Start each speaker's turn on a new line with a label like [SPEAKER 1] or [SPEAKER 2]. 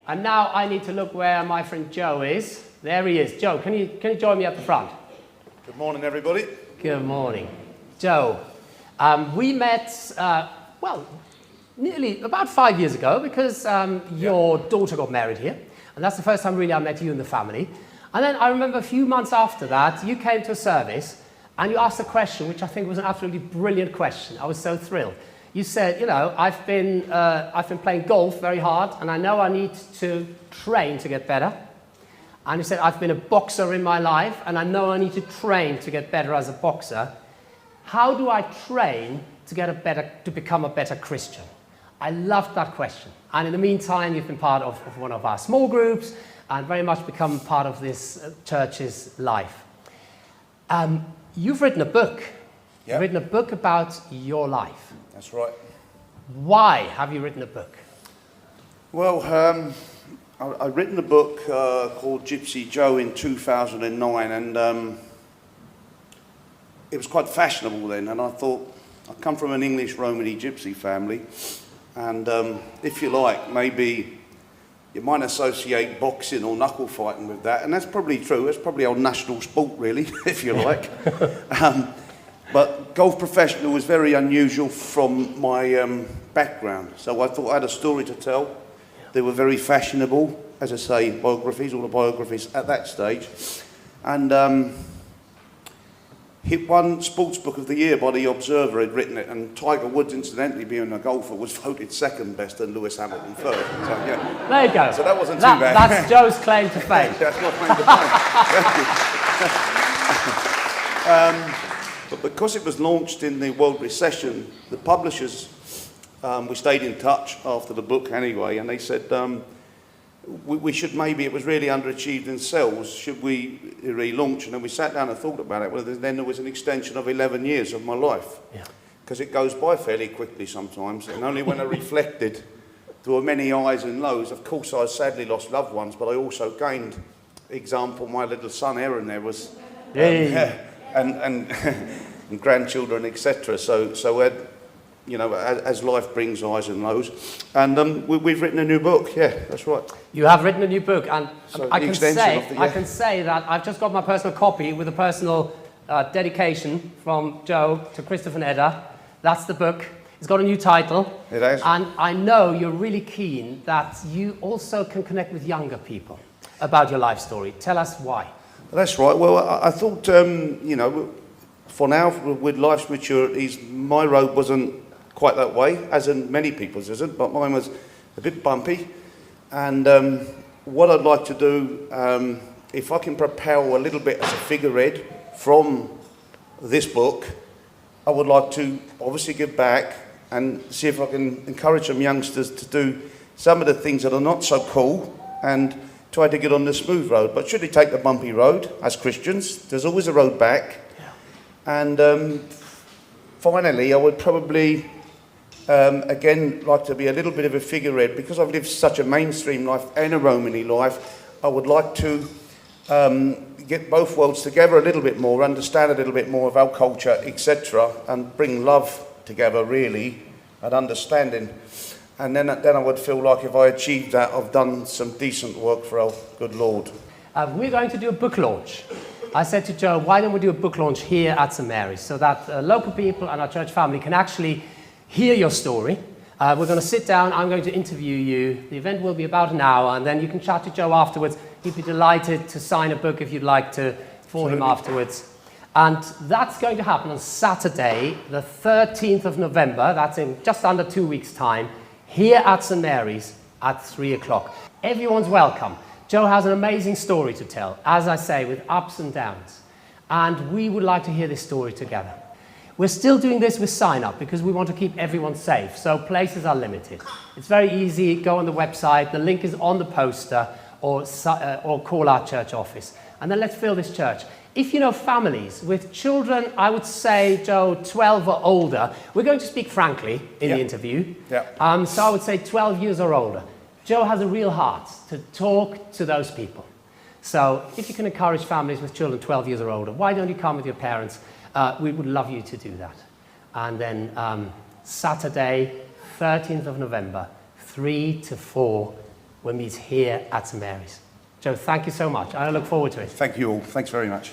[SPEAKER 1] And now I need to look where my friend Joe is. There he is. Joe, can you join me at the front?
[SPEAKER 2] Good morning, everybody.
[SPEAKER 1] Good morning. Joe, we met, well, nearly about 5 years ago because your daughter got married here. And that's the first time really I met you and the family. And then I remember a few months after that, you came to a service and you asked a question, which I think was an absolutely brilliant question. I was so thrilled. You said, you know, I've been playing golf very hard and I know I need to train to get better. And you said, I've been a boxer in my life and I know I need to train to get better as a boxer. How do I train to become a better Christian? I loved that question. And in the meantime, you've been part of one of our small groups and very much become part of this church's life. You've written a book.
[SPEAKER 2] Yep.
[SPEAKER 1] You've written a book about your life.
[SPEAKER 2] That's right.
[SPEAKER 1] Why have you written a book?
[SPEAKER 2] Well, I've written a book called Gypsy Joe in 2009, and it was quite fashionable then, and I thought, I come from an English Romany gypsy family, and if you like, maybe you might associate boxing or knuckle fighting with that, and that's probably true. It's probably our national sport, really, if you like. But golf professional was very unusual from my background, so I thought I had a story to tell. They were very fashionable, as I say, biographies, autobiographies at that stage, and hit one Sports Book of the Year by The Observer had written it, and Tiger Woods, incidentally, being a golfer, was voted second best and Lewis Hamilton third. So, yeah.
[SPEAKER 1] There you go.
[SPEAKER 2] So that wasn't too bad.
[SPEAKER 1] That's Joe's claim to fame.
[SPEAKER 2] That's my claim to fame. But because it was launched in the world recession, the publishers, we stayed in touch after the book anyway, and they said, we should maybe, it was really underachieved in sales, should we relaunch? And then we sat down and thought about it. Well, then there was an extension of 11 years of my life. Because it goes by fairly quickly sometimes, and only when I reflected, there were many highs and lows. Of course, I sadly lost loved ones, but I also gained, example, my little son Aaron there was, and grandchildren, etc. So you know, as life brings highs and lows. And we've written a new book, yeah, that's right.
[SPEAKER 1] You have written a new book, and
[SPEAKER 2] so
[SPEAKER 1] I can say that I've just got my personal copy with a personal dedication from Joe to Christopher and Edda. That's the book. It's got a new title.
[SPEAKER 2] It has.
[SPEAKER 1] And I know you're really keen that you also can connect with younger people about your life story. Tell us why.
[SPEAKER 2] That's right. Well, I thought, you know, for now, with life's maturities, my road wasn't quite that way, as in many people's isn't, but mine was a bit bumpy. And what I'd like to do, if I can propel a little bit as a figurehead from this book, I would like to obviously give back and see if I can encourage some youngsters to do some of the things that are not so cool and try to get on the smooth road. But should they take the bumpy road as Christians, there's always a road back. And finally, I would probably, again, like to be a little bit of a figurehead. Because I've lived such a mainstream life and a Romany life, I would like to get both worlds together a little bit more, understand a little bit more of our culture, etc., and bring love together, really, and understanding. And then I would feel like if I achieved that, I've done some decent work for our good Lord.
[SPEAKER 1] We're going to do a book launch. I said to Joe, why don't we do a book launch here at St Mary's so that local people and our church family can actually hear your story. We're going to sit down, I'm going to interview you. The event will be about an hour, and then you can chat to Joe afterwards. He'd be delighted to sign a book if you'd like to for him afterwards. And that's going to happen on Saturday, the 13th of November. That's in just under 2 weeks' time, here at St Mary's at 3 o'clock. Everyone's welcome. Joe has an amazing story to tell, as I say, with ups and downs. And we would like to hear this story together. We're still doing this with sign up because we want to keep everyone safe, so places are limited. It's very easy, go on the website, the link is on the poster, or call our church office. And then let's fill this church. If you know families with children, I would say, Joe, 12 or older, we're going to speak frankly in the interview. So I would say 12 years or older. Joe has a real heart to talk to those people. So if you can encourage families with children 12 years or older, why don't you come with your parents? We would love you to do that. And then Saturday, 13th of November, 3 to 4 we'll meet here at St Mary's. Joe, thank you so much. I look forward to it.
[SPEAKER 2] Thank you all. Thanks very much.